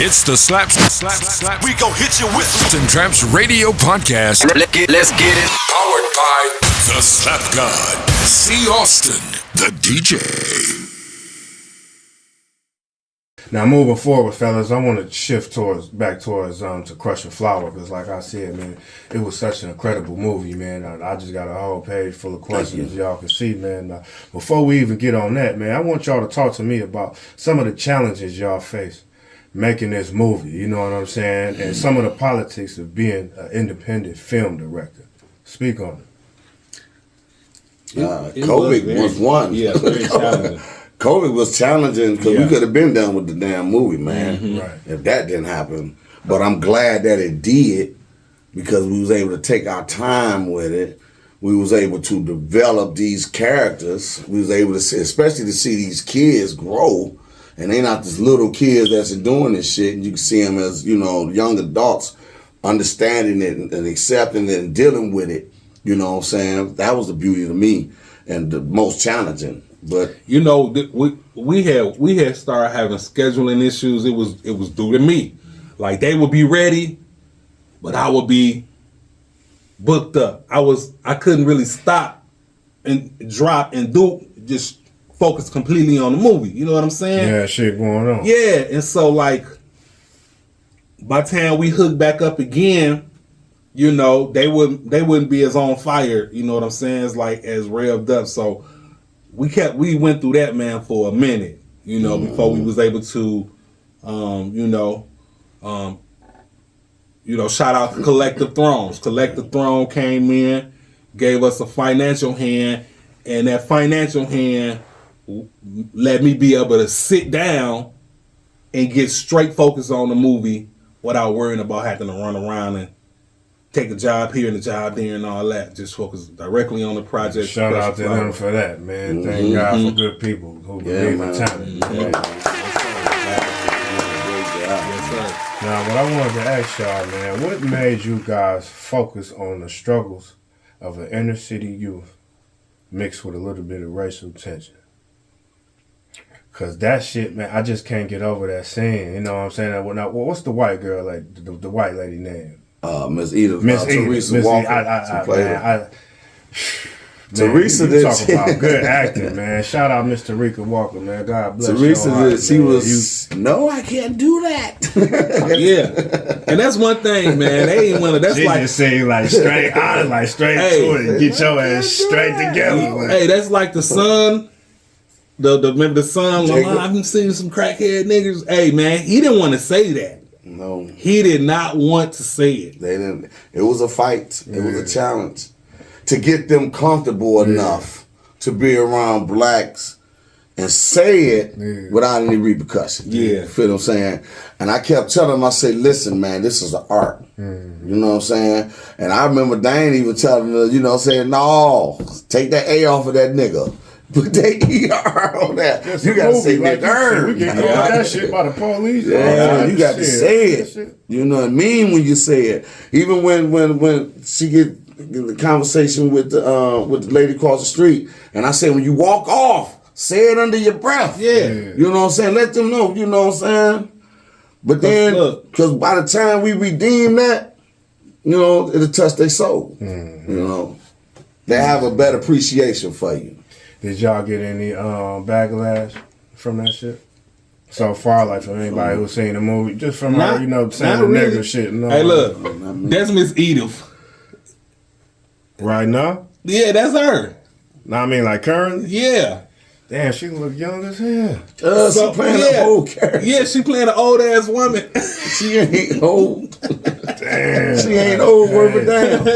It's the Slapz. We gon' hit you with And Trapz radio podcast. Let's get it. Powered by the Slap God, C. Austin, the DJ. Now moving forward, fellas, I want to shift back towards To Crush a Flower, because like I said, man, it was such an incredible movie, man. I just got a whole page full of questions y'all can see, man. Before we even get on that, man, I want y'all to talk to me about some of the challenges y'all face making this movie, you know what I'm saying, and some of the politics of being an independent film director. Speak on it. COVID was one. Yeah, very challenging. COVID was challenging because we could have been done with the damn movie, man. Mm-hmm. Right. If that didn't happen. But I'm glad that it did because we was able to take our time with it. We was able to develop these characters. We was able to see, especially to see these kids grow. And they not just little kids that's doing this shit. And you can see them as, you know, young adults understanding it and accepting it and dealing with it. You know what I'm saying? That was the beauty to me and the most challenging. But you know, we had started having scheduling issues. It was due to me. Like they would be ready, but I would be booked up. I couldn't really stop and drop and just focus completely on the movie. You know what I'm saying? Yeah, shit going on. Yeah, and so like by the time we hooked back up again, you know, they wouldn't be as on fire. You know what I'm saying? It's like as revved up. So we went through that, man, for a minute, you know, before we was able to, shout out to Collective Thrones. Collective Throne came in, gave us a financial hand, and that financial hand let me be able to sit down and get straight focus on the movie without worrying about having to run around and take a job here and a job there and all that. Just focus directly on the project. Shout out to them for that, man. Thank God for good people who believe in talent. Now, what I wanted to ask y'all, man, what made you guys focus on the struggles of an inner city youth mixed with a little bit of racial tension? Cause that shit, man, I just can't get over that scene. You know what I'm saying? Now, what's the white girl, like the white lady name? Miss Edith. Miss Teresa Walker. Teresa did talk about good acting, man. Shout out Miss Teresa Walker, man. God bless Teresa her. She was no, I can't do that. Yeah, and that's one thing, man. They ain't wanna. That's she like just say like straight on, like straight to it, and get your ass straight together. Hey, that's like the son. Remember the son? I've been seeing some crackhead niggas. Hey, man, he didn't want to say that. No, he did not want to say it. They didn't. It was a fight. It was a challenge to get them comfortable enough to be around blacks and say it without any repercussions. Yeah, feel what I'm saying? And I kept telling them, I said, "Listen, man, this is an art." You know what I'm saying? And I remember Dane even telling her, you know, saying, "No, take that A off of that nigga." Put that ER on that. That's you gotta say like that. We get called that shit by the police. Yeah, you got to say it. You know what I mean when you say it. Even when she get in the conversation with the lady across the street, and I say when you walk off, say it under your breath. Yeah. You know what I'm saying? Let them know. You know what I'm saying? But then, because by the time we redeem that, you know, it'll touch their soul. You know, they have a better appreciation for you. Did y'all get any backlash from that shit? So far, like from anybody who's seen the movie, just from her, you know, saying the really. nigga shit. No, hey, look, that's Miss Edith. Right now? Yeah, that's her. No, I mean like currently? Yeah. Damn, she look young as hell. She playing an old character. Yeah, she playing an old ass woman. She ain't old. Damn. She ain't old worth a damn.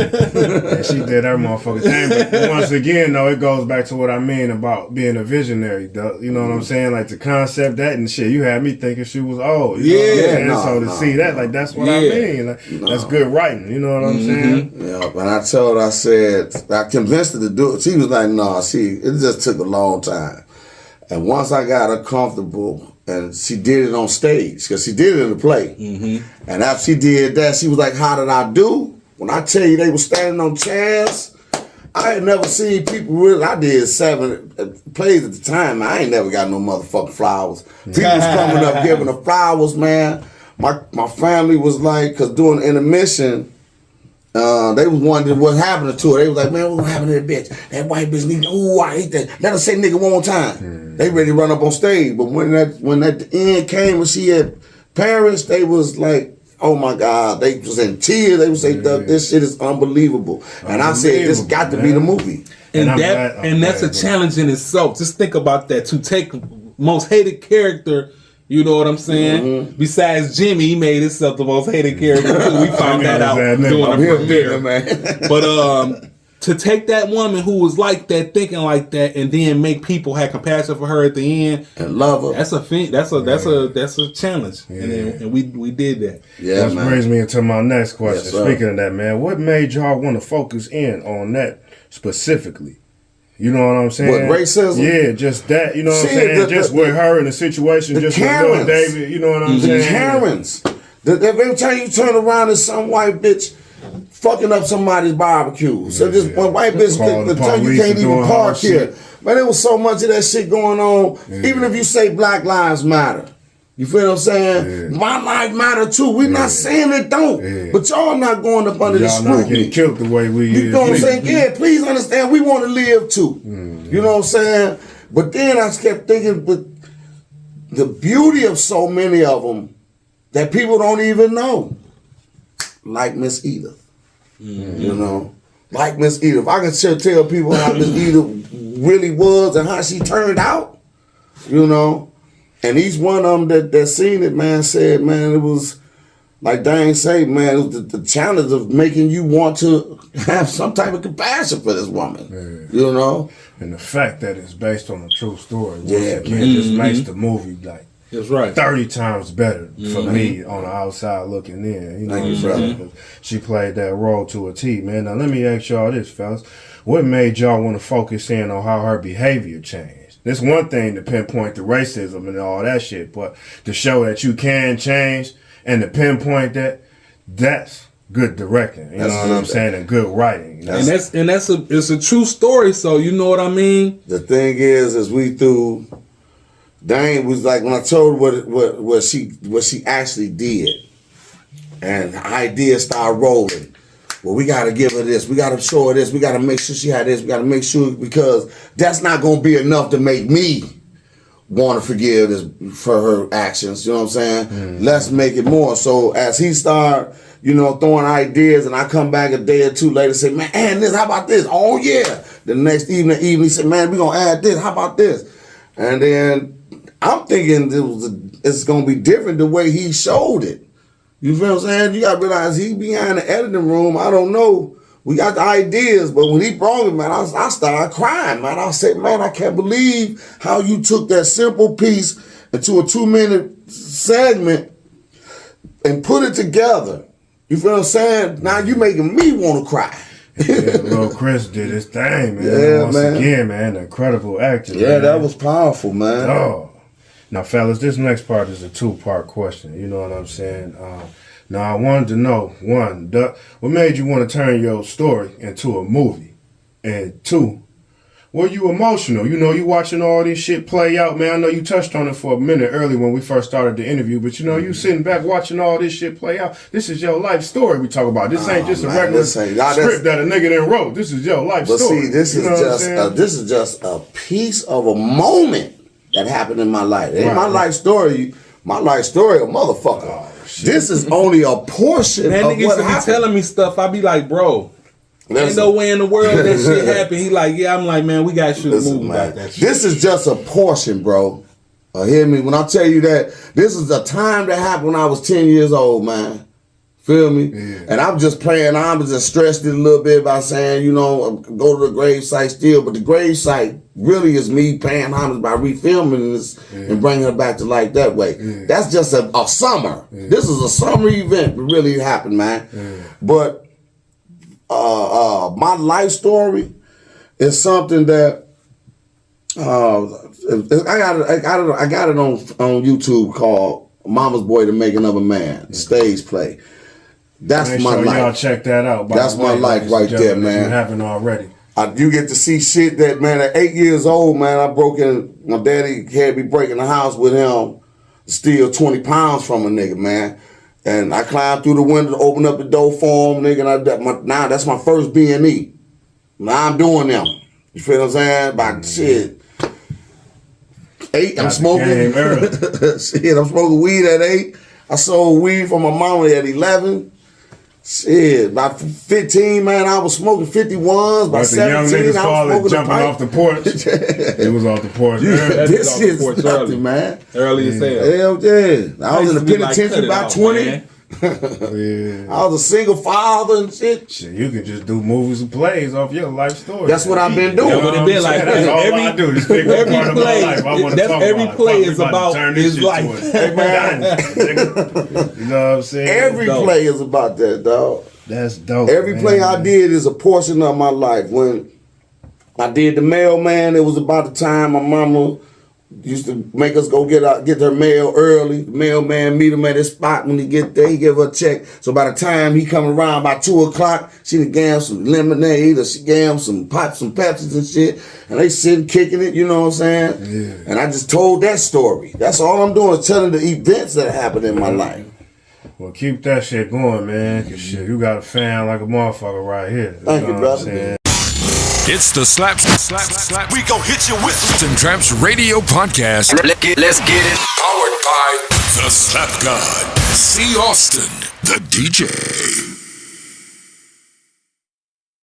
And she did her motherfucking thing. But once again, though, it goes back to what I mean about being a visionary. You know what I'm saying? Like the concept, that and shit. You had me thinking she was old. You know what I'm saying? So to see that, like that's what I mean. Like, that's good writing. You know what I'm saying? Yeah, when I told her, I said, I convinced her to do it. She was like, no, it just took a long time. And once I got her comfortable, and she did it on stage, because she did it in the play. And after she did that, she was like, how did I do? When I tell you they were standing on chairs, I had never seen people really. I did 7 plays at the time. I ain't never got no motherfucking flowers. People was coming up giving her flowers, man. my family was like, cause during the intermission, they was wondering what happened to her. They was like, man, what happened to that bitch? That white bitch need, ooh, I hate that. Let her say nigga one more time. They ready to run up on stage. But when that end came, when she had parents, they was like, oh my God, they was in tears. They would say, this shit is unbelievable. And I said, this got to be the movie. And that's a challenge in itself. Just think about that. To take most hated character, you know what I'm saying? Besides Jimmy, he made himself the most hated character too. We found that out during the premiere. But to take that woman who was like that, thinking like that, and then make people have compassion for her at the end and love her. That's a challenge. Yeah. And we did that. Yeah, which brings me into my next question. Speaking of that, man, what made y'all want to focus in on that specifically? You know what I'm saying? What, racism? Yeah, just that. You know what I'm saying? Just with her in the situation, just Karens. With Lil David. You know what I'm saying? The Karens. Every time you turn around, there's some white bitch fucking up somebody's barbecue. So this one white bitch, the time you can't even park here. Man, there was so much of that shit going on. Yeah. Even if you say Black Lives Matter. You feel what I'm saying? Yeah. My life matter too. We're not saying it don't. Yeah. But y'all not going up under the scrutiny. Y'all not getting killed the way we You know what I'm saying? Yeah, please understand, we want to live too. You know what I'm saying? But then I kept thinking, but the beauty of so many of them that people don't even know. Like Miss Edith. You know? Like Miss Edith. I can tell people how Miss Edith really was and how she turned out. You know? And each one of them that seen it, man, said, man, it was, like Dane said, man, it was the challenge of making you want to have some type of compassion for this woman. Yeah. You know? And the fact that it's based on a true story, once again, just makes the movie like that's right 30 times better for me on the outside looking in. You know what I'm saying? She played that role to a T, man. Now let me ask y'all this, fellas. What made y'all want to focus in on how her behavior changed? It's one thing to pinpoint the racism and all that shit, but to show that you can change and to pinpoint that's good directing. You know what I'm saying? And good writing. You know? It's a true story, so you know what I mean? The thing is we threw Dane was like, when I told her what she actually did, and the idea started rolling. Well, we got to give her this. We got to show her this. We got to make sure she had this. We got to make sure, because that's not going to be enough to make me want to forgive this for her actions. You know what I'm saying? Let's make it more. So as he started, throwing ideas, and I come back a day or two later and say, man, this, how about this? Oh, yeah. The next evening, he said, man, we're going to add this. How about this? And then I'm thinking it's going to be different the way he showed it. You feel what I'm saying? You got to realize he behind the editing room. I don't know. We got the ideas, but when he brought it, man, I started crying, man. I said, man, I can't believe how you took that simple piece into a 2-minute segment and put it together. You feel what I'm saying? Now you making me want to cry. Yeah, Lil Chris did his thing, man. Yeah, Once again, man, incredible actor. Yeah, man. That was powerful, man. Oh. Now, fellas, this next part is a 2-part question. You know what I'm saying? Now, I wanted to know, 1, what made you want to turn your story into a movie? And 2, were you emotional? You watching all this shit play out, man. I know you touched on it for a minute early when we first started the interview, but you sitting back watching all this shit play out. This is your life story we talk about. This ain't just a regular script that a nigga done wrote. This is your life story. But see, this is just a piece of a moment that happened in my life. Ain't my life story a motherfucker. Oh, this is only a portion of what happened. That nigga be telling me stuff. I be like, bro, ain't no way in the world that shit happened. He like, yeah, I'm like, man, we got to shoot a movie about that shit. This is just a portion, bro. Hear me? When I tell you that, this is a time that happened when I was 10 years old, man. Feel me? Yeah. And I'm just playing, I was just stressed it a little bit by saying, go to the grave site still, but the grave site really is me paying homage by refilming this and bringing her back to life that way. Yeah. That's just a summer. Yeah. This is a summer event that really happened, man. Yeah. But my life story is something that I got it on YouTube called Mama's Boy, the Making of a Man, stage play. That's my life. Y'all check that out. That's my life right there, man. Haven't already. You get to see shit that, man, at 8 years old, man, my daddy had me breaking the house with him, steal 20 pounds from a nigga, man. And I climbed through the window to open up the door for him, nigga. And now that's my first B&E. Now I'm doing them. You feel what I'm saying? About shit. 8, I'm smoking. Shit, I'm smoking weed at 8. I sold weed from my mama at 11. Shit, about 15, man, I was smoking 51s. By 17, I was smoking jumping off the porch. It was off the porch. This shit's nothing, man. Early as hell. Hell yeah. I was in the penitentiary by 20. Yeah. I was a single father and shit. Shit, you can just do movies and plays off your life story. That's what I've been doing. That's what it been like. That's all I do. This big part of my life. I want to talk every about play it. is about his life. Hey, man. You know what I'm saying? Every play is about that, dog. That's dope. Every play I did is a portion of my life. When I did the mailman, it was about the time my mama used to make us go get her mail early. The mailman meet him at his spot. When he get there, he give her a check. So by the time he come around by 2 o'clock, she done gave him some lemonade or she gave him some Pepsis and shit. And they sitting kicking it, you know what I'm saying? Yeah. And I just told that story. That's all I'm doing is telling the events that happened in my life. Well, keep that shit going, man. Cause shit, you got a fan like a motherfucker right here. Thank you, brother. It's the Slapz. We gon' hit you with And Trapz Radio Podcast. Let's get it. Powered by the Slap God. C. Austin, the DJ.